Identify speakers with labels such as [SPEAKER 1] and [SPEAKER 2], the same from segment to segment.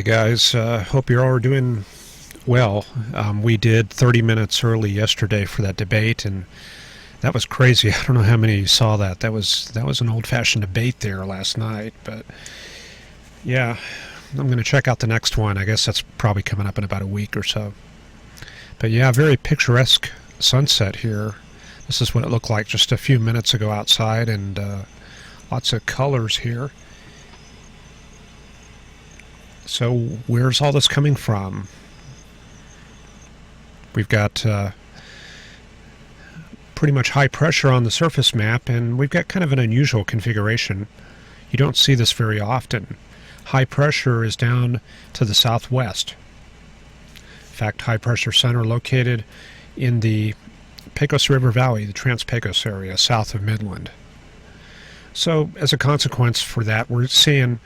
[SPEAKER 1] Hey guys, hope you're all doing well. We did 30 minutes early yesterday for that debate, and that was crazy. I don't know how many of you saw that. That was an old-fashioned debate there last night. But yeah, I'm going to check out the next one. I guess that's probably coming up in about a week or so. But yeah, very picturesque sunset here. This is what it looked like just a few minutes ago outside, and lots of colors here. So where's all this coming from? We've got pretty much high pressure on the surface map, and we've got kind of an unusual configuration. You don't see this very often. High pressure is down to the southwest. In fact, high pressure center located in the Pecos River Valley, the Trans-Pecos area, south of Midland. So as a consequence for that, we're seeing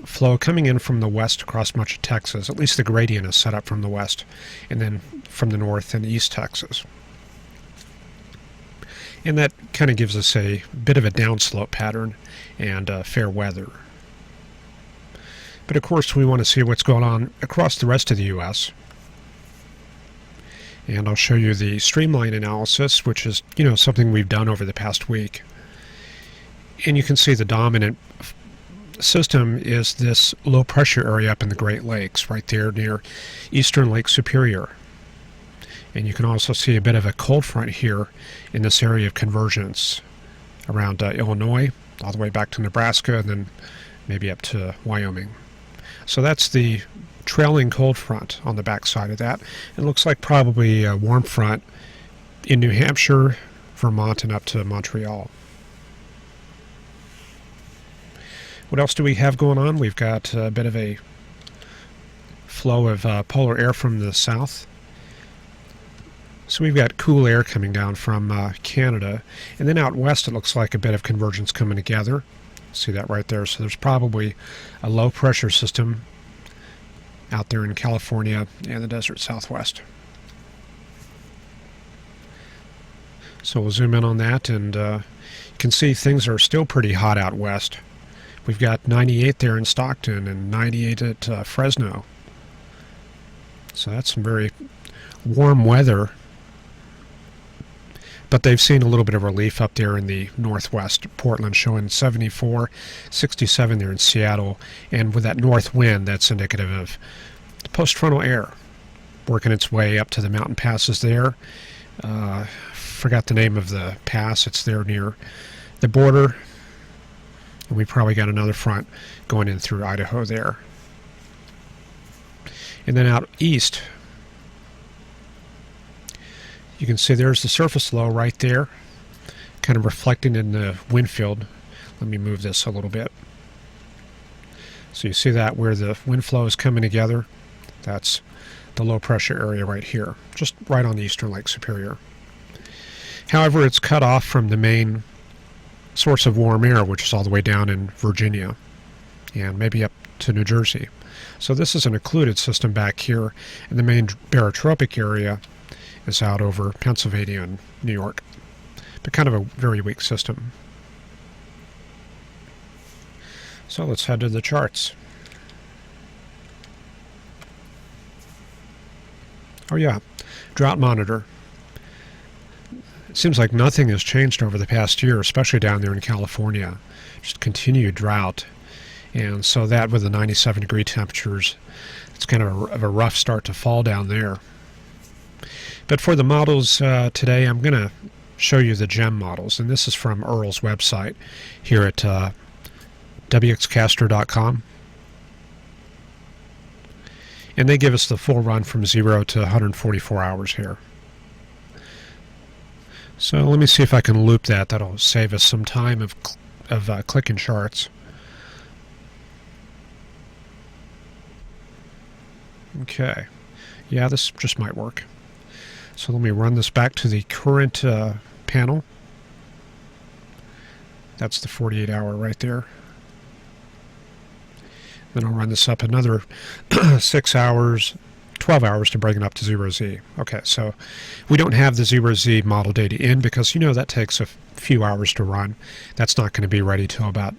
[SPEAKER 1] flow coming in from the west across much of Texas. At least the gradient is set up from the west, and then from the north and east Texas. And that kind of gives us a bit of a downslope pattern and fair weather. But of course we want to see what's going on across the rest of the U.S. And I'll show you the streamline analysis, which is, something we've done over the past week. And you can see the dominant system is this low pressure area up in the Great Lakes, right there near eastern Lake Superior. And you can also see a bit of a cold front here in this area of convergence around Illinois, all the way back to Nebraska, and then maybe up to Wyoming. So that's the trailing cold front on the backside of that. It looks like probably a warm front in New Hampshire, Vermont, and up to Montreal. What else do we have going on? We've got a bit of a flow of polar air from the south. So we've got cool air coming down from Canada. And then out west it looks like a bit of convergence coming together. See that right there? So there's probably a low pressure system out there in California and the desert southwest. So we'll zoom in on that, and you can see things are still pretty hot out west. We've got 98 there in Stockton and 98 at Fresno. So that's some very warm weather. But they've seen a little bit of relief up there in the northwest. Portland showing 74, 67 there in Seattle. And with that north wind, that's indicative of the post-frontal air working its way up to the mountain passes there. Forgot the name of the pass. It's there near the border. And we probably got another front going in through Idaho there. And then out east, you can see there's the surface low right there, kind of reflecting in the wind field. Let me move this a little bit. So you see that where the wind flow is coming together, that's the low pressure area right here, just right on the eastern Lake Superior. However, it's cut off from the main source of warm air, which is all the way down in Virginia and maybe up to New Jersey. So this is an occluded system back here, and the main barotropic area is out over Pennsylvania and New York, but kind of a very weak system. So let's head to the charts. Oh yeah, drought monitor. It seems like nothing has changed over the past year, especially down there in California. Just continued drought. And so that with the 97-degree temperatures, it's kind of a rough start to fall down there. But for the models today, I'm going to show you the GEM models. And this is from Earl's website here at wxcaster.com. And they give us the full run from 0 to 144 hours here. So let me see if I can loop that. That'll save us some time of clicking charts. Okay. Yeah, this just might work. So let me run this back to the current panel. That's the 48-hour right there. Then I'll run this up another 6 hours, 12 hours to bring it up to 0Z. Okay, so we don't have the 0Z model data in because, that takes a few hours to run. That's not going to be ready till about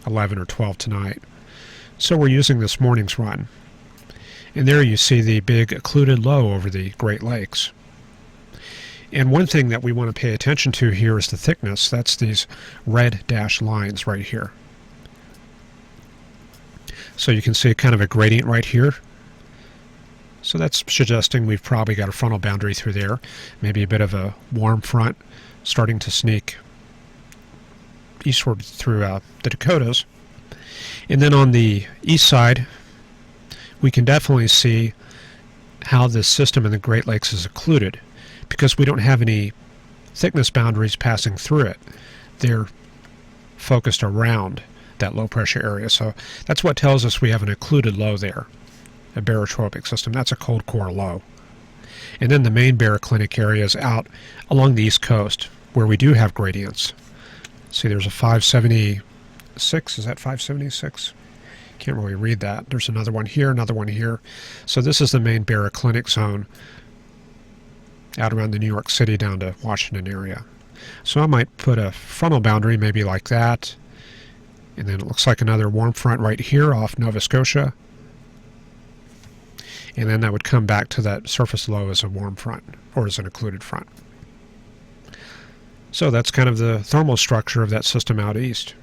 [SPEAKER 1] 11 or 12 tonight. So we're using this morning's run. And there you see the big occluded low over the Great Lakes. And one thing that we want to pay attention to here is the thickness. That's these red dashed lines right here. So you can see kind of a gradient right here. So that's suggesting we've probably got a frontal boundary through there. Maybe a bit of a warm front starting to sneak eastward through the Dakotas. And then on the east side, we can definitely see how this system in the Great Lakes is occluded, because we don't have any thickness boundaries passing through it. They're focused around that low pressure area. So that's what tells us we have an occluded low there, a barotropic system. That's a cold core low. And then the main baroclinic area is out along the east coast where we do have gradients. See, there's a 576. Is that 576? Can't really read that. There's another one here, another one here. So this is the main baroclinic zone out around the New York City down to Washington area. So I might put a frontal boundary maybe like that. And then it looks like another warm front right here off Nova Scotia. And then that would come back to that surface low as a warm front, or as an occluded front. So that's kind of the thermal structure of that system out east.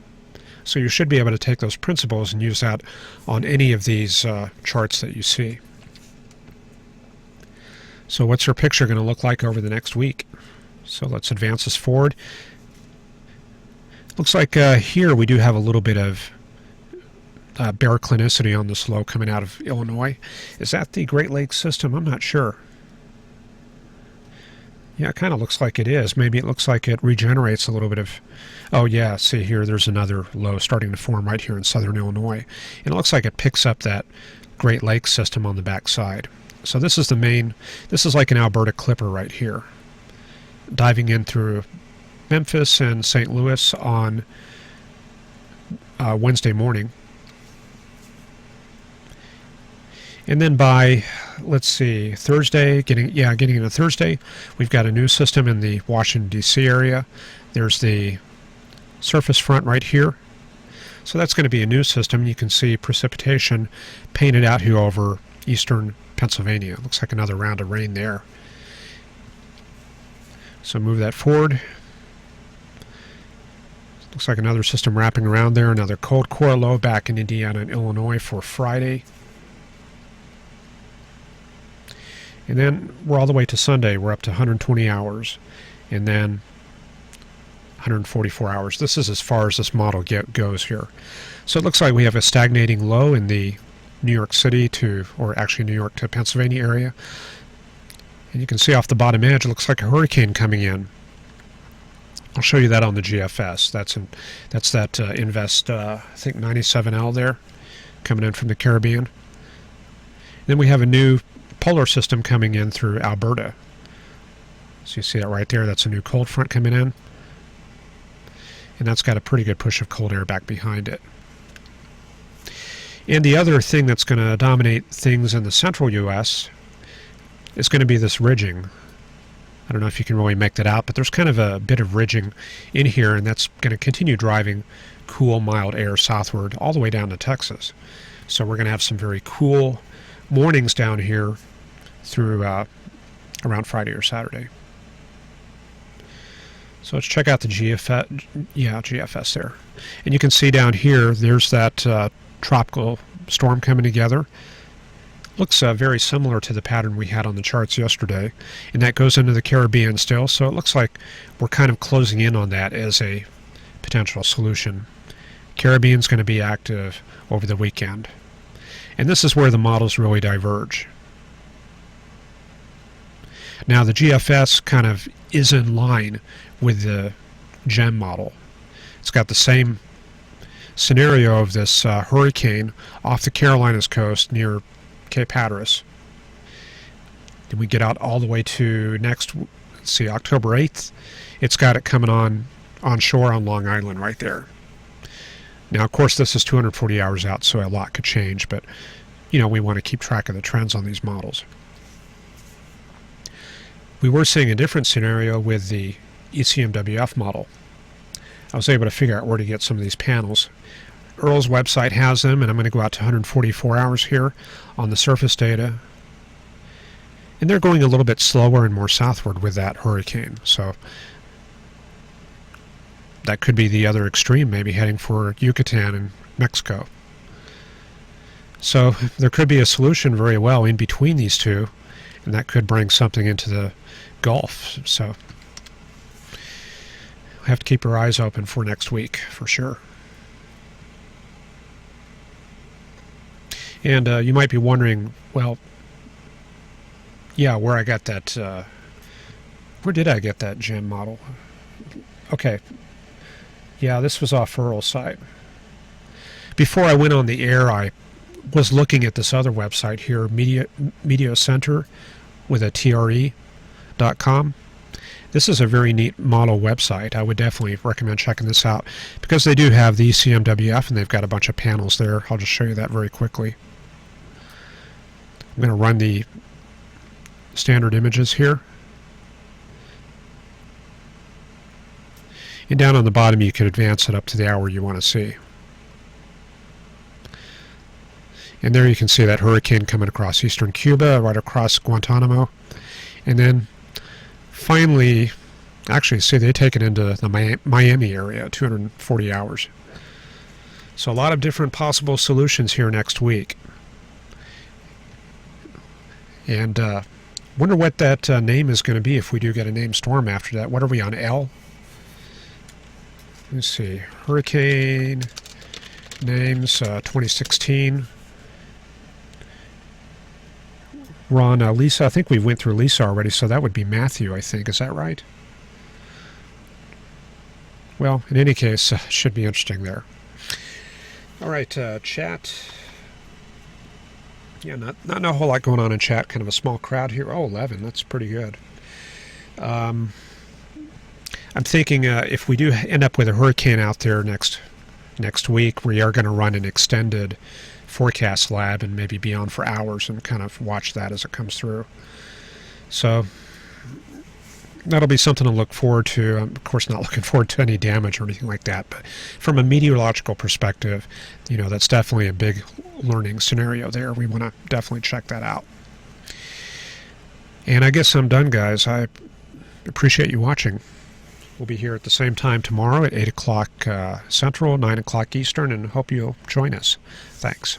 [SPEAKER 1] So you should be able to take those principles and use that on any of these charts that you see. So what's your picture going to look like over the next week? So let's advance this forward. Looks like here we do have a little bit of baroclinicity on this low coming out of Illinois. Is that the Great Lakes system? I'm not sure. Yeah, it kind of looks like it is. Maybe it looks like it regenerates a little bit of... Oh yeah, see here, there's another low starting to form right here in southern Illinois. And it looks like it picks up that Great Lakes system on the back side. So this is the main... This is like an Alberta clipper right here, diving in through Memphis and St. Louis on Wednesday morning. And then by, let's see, Thursday, getting into Thursday, we've got a new system in the Washington, D.C. area. There's the surface front right here. So that's going to be a new system. You can see precipitation painted out here over eastern Pennsylvania. Looks like another round of rain there. So move that forward. Looks like another system wrapping around there. Another cold core low back in Indiana and Illinois for Friday. And then we're all the way to Sunday. We're up to 120 hours. And then 144 hours. This is as far as this model goes here. So it looks like we have a stagnating low in the New York City to, or actually New York to Pennsylvania area. And you can see off the bottom edge, it looks like a hurricane coming in. I'll show you that on the GFS. That's that Invest, I think 97L there, coming in from the Caribbean. Then we have a new polar system coming in through Alberta. So you see that right there. That's a new cold front coming in. And that's got a pretty good push of cold air back behind it. And the other thing that's going to dominate things in the central U.S. is going to be this ridging. I don't know if you can really make that out, but there's kind of a bit of ridging in here, and that's going to continue driving cool, mild air southward all the way down to Texas. So we're going to have some very cool mornings down here through around Friday or Saturday. So let's check out the GFS. Yeah, GFS there. And you can see down here, there's that tropical storm coming together. Looks very similar to the pattern we had on the charts yesterday. And that goes into the Caribbean still. So it looks like we're kind of closing in on that as a potential solution. Caribbean's going to be active over the weekend. And this is where the models really diverge. Now the GFS kind of is in line with the GEM model. It's got the same scenario of this hurricane off the Carolinas coast near Cape Hatteras. Then we get out all the way to next, let's see, October 8th. It's got it coming on shore on Long Island right there. Now, of course, this is 240 hours out, so a lot could change, but, you know, we want to keep track of the trends on these models. We were seeing a different scenario with the ECMWF model. I was able to figure out where to get some of these panels. Earl's website has them, and I'm going to go out to 144 hours here on the surface data. And they're going a little bit slower and more southward with that hurricane. So that could be the other extreme, maybe heading for Yucatan and Mexico. So there could be a solution very well in between these two, and that could bring something into the Gulf. So we'll have to keep our eyes open for next week for sure. And you might be wondering, well, yeah, where I got that, where did I get that gem model? Okay, yeah, this was off Earl's site. Before I went on the air, I was looking at this other website here, Media Center with a TRE.com. This is a very neat model website. I would definitely recommend checking this out because they do have the ECMWF and they've got a bunch of panels there. I'll just show you that very quickly. I'm going to run the standard images here. And down on the bottom you can advance it up to the hour you want to see. And there you can see that hurricane coming across eastern Cuba, right across Guantanamo. And then finally, actually, see, they take it into the Miami area, 240 hours. So a lot of different possible solutions here next week. And wonder what that name is going to be if we do get a named storm after that. What are we on, L? Let's see. Hurricane names 2016. We're on Lisa. I think we went through Lisa already, so that would be Matthew, I think. Is that right? Well, in any case, should be interesting there. All right, chat. Yeah, not a whole lot going on in chat. Kind of a small crowd here. Oh, 11. That's pretty good. I'm thinking if we do end up with a hurricane out there next week, we are going to run an extended forecast lab and maybe be on for hours and kind of watch that as it comes through. So that'll be something to look forward to. I'm, of course, not looking forward to any damage or anything like that, but from a meteorological perspective, you know, that's definitely a big learning scenario there. We want to definitely check that out. And I guess I'm done, guys. I appreciate you watching. We'll be here at the same time tomorrow at 8 o'clock Central, 9 o'clock Eastern, and hope you'll join us. Thanks.